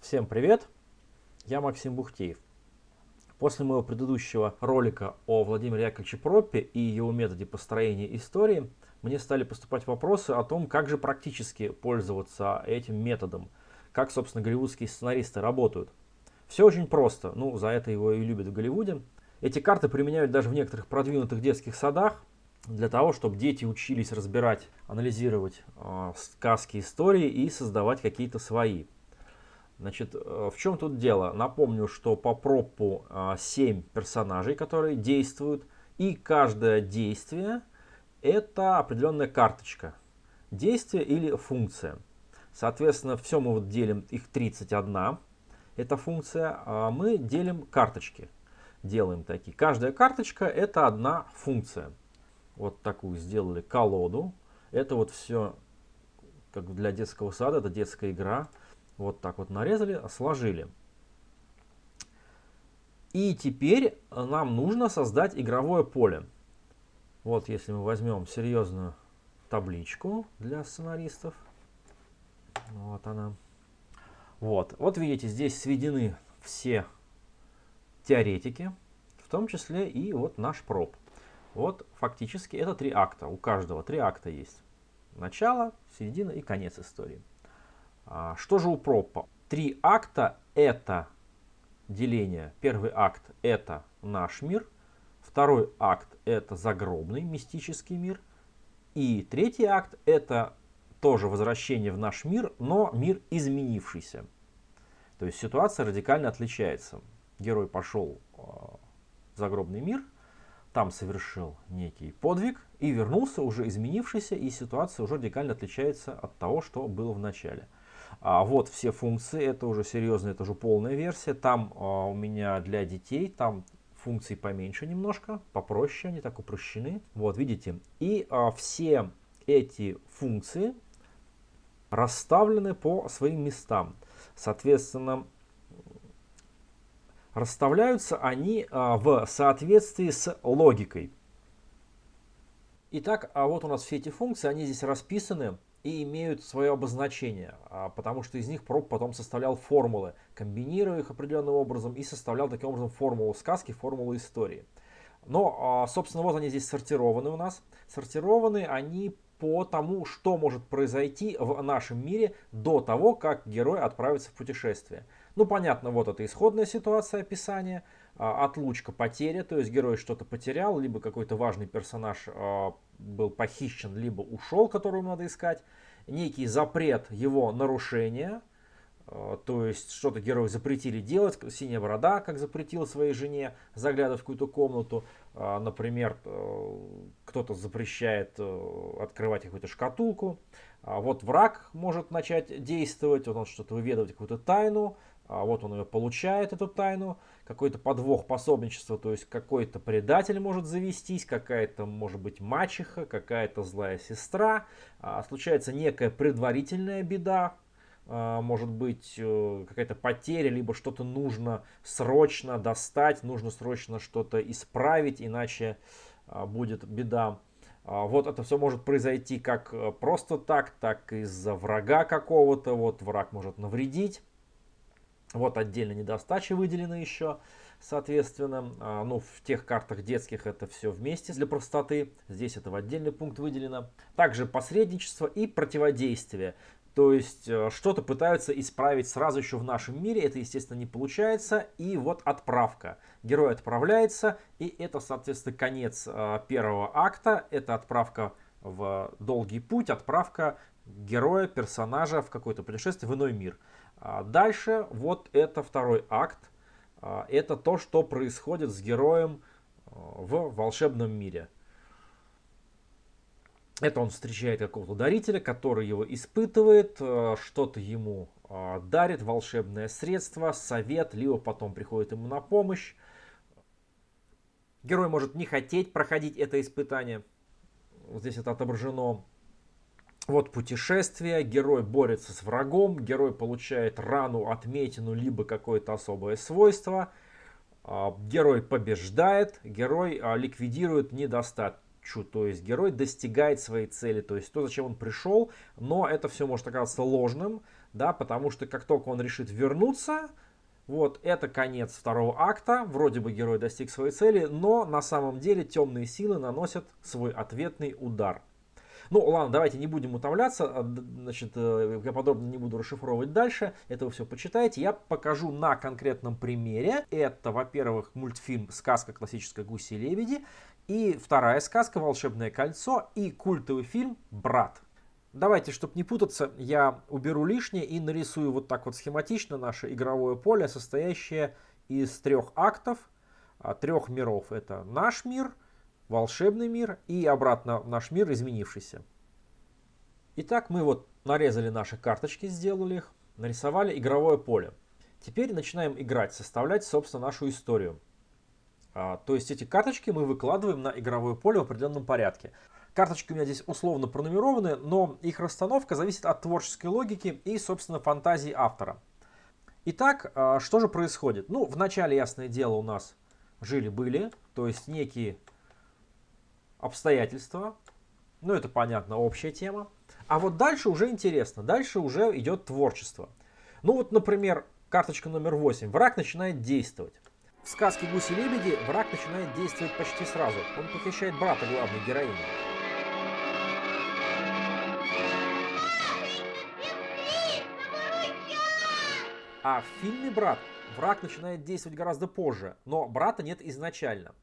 Всем привет, я Максим Бухтеев. После моего предыдущего ролика о Владимире Яковлевиче Проппе и его методе построения истории, мне стали поступать вопросы о том, как же практически пользоваться этим методом, как, собственно, голливудские сценаристы работают. Все очень просто, за это его и любят в Голливуде. Эти карты применяют даже в некоторых продвинутых детских садах, для того, чтобы дети учились разбирать, анализировать сказки, истории и создавать какие-то свои. Значит, в чем тут дело? Напомню, что по Проппу 7 персонажей, которые действуют, и каждое действие это определенная карточка. Действие или функция. Соответственно, все мы вот делим, их 31, это функция, а мы делим карточки. Делаем такие. Каждая карточка это одна функция. Вот такую сделали колоду. Это вот все как для детского сада, это детская игра. Вот так вот нарезали, сложили. И теперь нам нужно создать игровое поле. Вот если мы возьмем серьезную табличку для сценаристов. Вот она. Вот видите, здесь сведены все теоретики, в том числе и вот наш Пропп. Вот фактически это 3 акта. У каждого 3 акта есть. Начало, середина и конец истории. Что же у Проппа? 3 акта это деление. Первый акт это наш мир. Второй акт это загробный, мистический мир. И третий акт это тоже возвращение в наш мир, но мир изменившийся. То есть ситуация радикально отличается. Герой пошел в загробный мир, там совершил некий подвиг и вернулся уже изменившийся, и ситуация уже радикально отличается от того, что было в начале. Вот все функции, это уже серьезно, это уже полная версия. Там у меня для детей, там функции поменьше немножко, попроще, они так упрощены. Вот видите, и все эти функции расставлены по своим местам. Соответственно, расставляются они в соответствии с логикой. Итак, вот у нас все эти функции, они здесь расписаны и имеют свое обозначение, потому что из них Пропп потом составлял формулы, комбинируя их определенным образом и составлял таким образом формулу сказки, формулу истории. Но, собственно, вот они здесь сортированы у нас. Сортированы они по тому, что может произойти в нашем мире до того, как герой отправится в путешествие. Понятно, вот это исходная ситуация описания, отлучка, потеря, то есть герой что-то потерял, либо какой-то важный персонаж был похищен, либо ушел, которого надо искать, некий запрет его нарушения, то есть что-то герою запретили делать, Синяя Борода, как запретил своей жене заглядывать в какую-то комнату, например, кто-то запрещает открывать какую-то шкатулку, вот враг может начать действовать, вот он что-то выведывать, какую-то тайну, вот он ее получает, эту тайну, какой-то подвох, пособничество, то есть какой-то предатель может завестись, какая-то может быть мачеха, какая-то злая сестра, случается некая предварительная беда, может быть какая-то потеря, либо что-то нужно срочно достать, нужно срочно что-то исправить, иначе будет беда. Вот это все может произойти как просто так из-за врага какого-то, вот враг может навредить. Вот отдельно недостачи выделены еще, соответственно. В тех картах детских это все вместе для простоты. Здесь это в отдельный пункт выделено. Также посредничество и противодействие. То есть что-то пытаются исправить сразу еще в нашем мире. Это, естественно, не получается. И вот отправка. Герой отправляется. И это, соответственно, конец первого акта. Это отправка в долгий путь. Отправка героя, персонажа в какое-то путешествие в иной мир. Дальше вот это второй акт. Это то, что происходит с героем в волшебном мире. Это он встречает какого-то дарителя, который его испытывает, что-то ему дарит, волшебное средство, совет, либо потом приходит ему на помощь. Герой может не хотеть проходить это испытание. Вот здесь это отображено. Вот путешествие, герой борется с врагом, герой получает рану, отметину, либо какое-то особое свойство. Герой побеждает, герой ликвидирует недостачу, то есть герой достигает своей цели, то есть то, зачем он пришел, но это все может оказаться ложным, да, потому что как только он решит вернуться, вот, это конец второго акта, вроде бы герой достиг своей цели, но на самом деле темные силы наносят свой ответный удар. Ну ладно, давайте не будем утомляться, значит, я подробно не буду расшифровывать дальше, это вы все почитаете. Я покажу на конкретном примере. Это, во-первых, мультфильм «Сказка классическая Гуси и лебеди», и вторая сказка «Волшебное кольцо», и культовый фильм «Брат». Давайте, чтобы не путаться, я уберу лишнее и нарисую вот так вот схематично наше игровое поле, состоящее из 3 актов, 3 миров. Это наш мир, волшебный мир и обратно наш мир, изменившийся. Итак, мы вот нарезали наши карточки, сделали их, нарисовали игровое поле. Теперь начинаем играть, составлять, собственно, нашу историю. То есть эти карточки мы выкладываем на игровое поле в определенном порядке. Карточки у меня здесь условно пронумерованы, но их расстановка зависит от творческой логики и, собственно, фантазии автора. Итак, что же происходит? Ну, в начале, ясное дело, у нас жили-были, то есть некие обстоятельства. Ну, это, понятно, общая тема. А вот дальше уже интересно, дальше уже идет творчество. Ну вот, например, карточка номер 8. Враг начинает действовать. В сказке «Гуси-лебеди» враг начинает действовать почти сразу. Он похищает брата главной героини. А в фильме «Брат» враг начинает действовать гораздо позже, но брата нет изначально.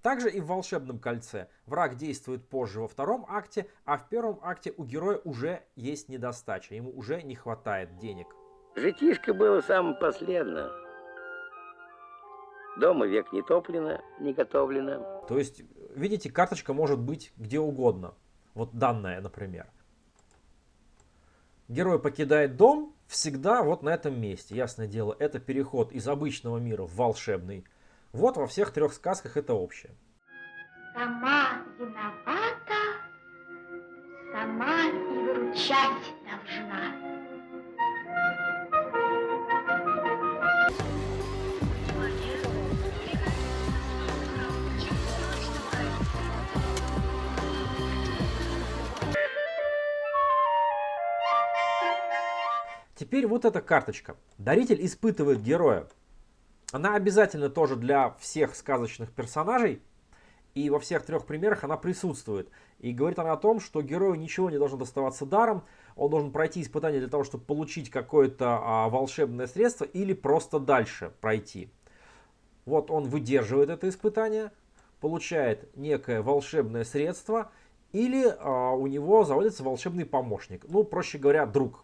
Также и в «Волшебном кольце» враг действует позже во втором акте, а в первом акте у героя уже есть недостача, ему уже не хватает денег. Житишко было самое последнее. Дома век не топлено, не готовлено. То есть, видите, карточка может быть где угодно. Вот данная, например. Герой покидает дом всегда вот на этом месте. Ясное дело, это переход из обычного мира в волшебный. Вот во всех 3 сказках это общее. Сама виновата, сама и выручать должна. Теперь вот эта карточка. Даритель испытывает героя. Она обязательно тоже для всех сказочных персонажей. И во всех 3 примерах она присутствует. И говорит она о том, что герою ничего не должно доставаться даром. Он должен пройти испытание для того, чтобы получить какое-то волшебное средство или просто дальше пройти. Вот он выдерживает это испытание, получает некое волшебное средство или у него заводится волшебный помощник. Ну, проще говоря, друг.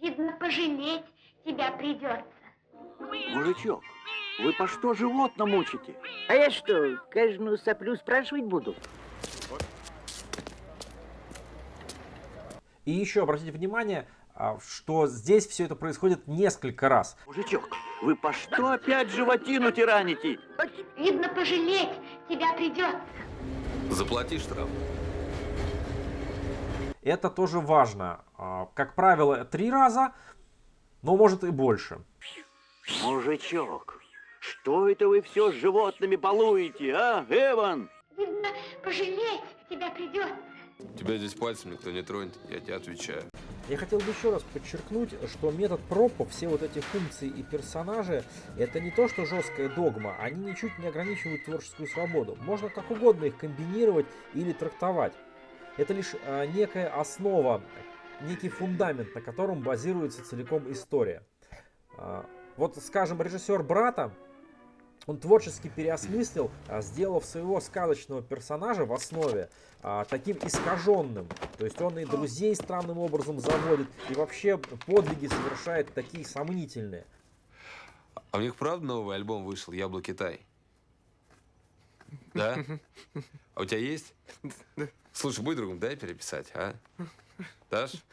Видно, пожалеть тебя придется. Мужичок, вы по что животно мучите? А я что, каждую соплю спрашивать буду? И еще обратите внимание, что здесь все это происходит несколько раз. Мужичок, вы по что опять животину тираните? Видно, пожалеть тебя придется. Заплати штраф. Это тоже важно. Как правило, 3 раза, но может и больше. Мужичок, что это вы все с животными балуете, а, Эван? Видно, пожалеть тебя придется. Тебя здесь пальцем никто не тронет, я тебе отвечаю. Я хотел бы еще раз подчеркнуть, что метод пропа, все вот эти функции и персонажи, это не то, что жесткая догма, они ничуть не ограничивают творческую свободу. Можно как угодно их комбинировать или трактовать. Это лишь некая основа, некий фундамент, на котором базируется целиком история. Вот, скажем, режиссер «Брата», он творчески переосмыслил, сделав своего сказочного персонажа в основе таким искаженным. То есть он и друзей странным образом заводит, и вообще подвиги совершает такие сомнительные. А у них правда новый альбом вышел «Яблоки Тай»? Да? А у тебя есть? Слушай, будь другом, дай переписать, а? Дашь?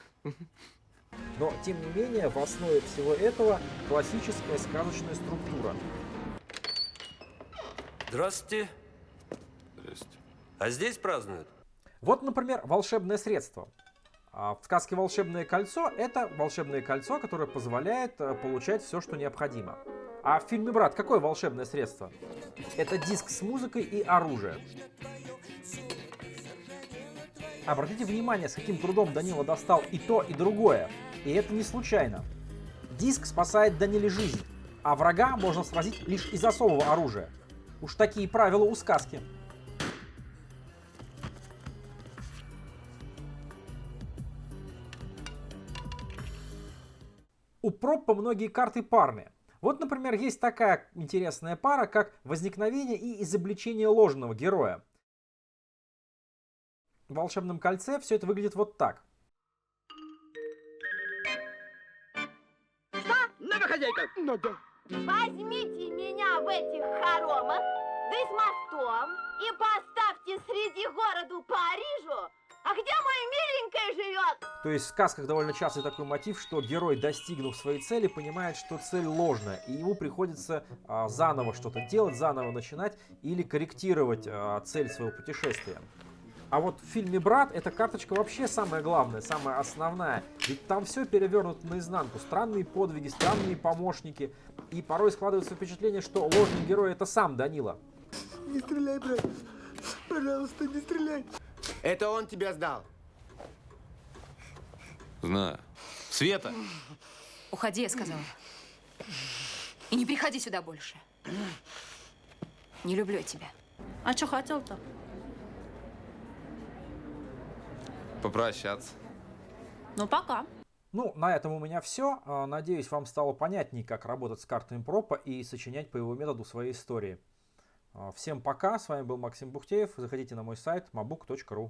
Но, тем не менее, в основе всего этого классическая сказочная структура. Здравствуйте. Здрасте. А здесь празднуют? Вот, например, волшебное средство. В сказке «Волшебное кольцо» это волшебное кольцо, которое позволяет получать все, что необходимо. А в фильме «Брат» какое волшебное средство? Это диск с музыкой и оружие. Обратите внимание, с каким трудом Данила достал и то, и другое. И это не случайно. Диск спасает Даниле жизнь, а врага можно сразить лишь из особого оружия. Уж такие правила у сказки. У Проппа многие карты парные. Вот, например, есть такая интересная пара, как возникновение и изобличение ложного героя. В «Волшебном кольце» все это выглядит вот так. Надо, хозяйка! Надо. Возьмите меня в этих хоромах, да и с мостом, и поставьте среди городу Парижу. А где моя миленькая живет? То есть в сказках довольно частый такой мотив, что герой, достигнув своей цели, понимает, что цель ложная, и ему приходится заново что-то делать, заново начинать или корректировать цель своего путешествия. А вот в фильме «Брат» эта карточка вообще самая главная, самая основная. Ведь там все перевернуто наизнанку. Странные подвиги, странные помощники. И порой складывается впечатление, что ложный герой — это сам Данила. Не стреляй, брат. Пожалуйста, не стреляй. Это он тебя сдал. Знаю. Света! Уходи, я сказала. И не приходи сюда больше. Не люблю я тебя. А что хотел-то? Попрощаться. Ну, пока. Ну, на этом у меня все. Надеюсь, вам стало понятнее, как работать с картами Проппа и сочинять по его методу свои истории. Всем пока. С вами был Максим Бухтеев. Заходите на мой сайт mabook.ru.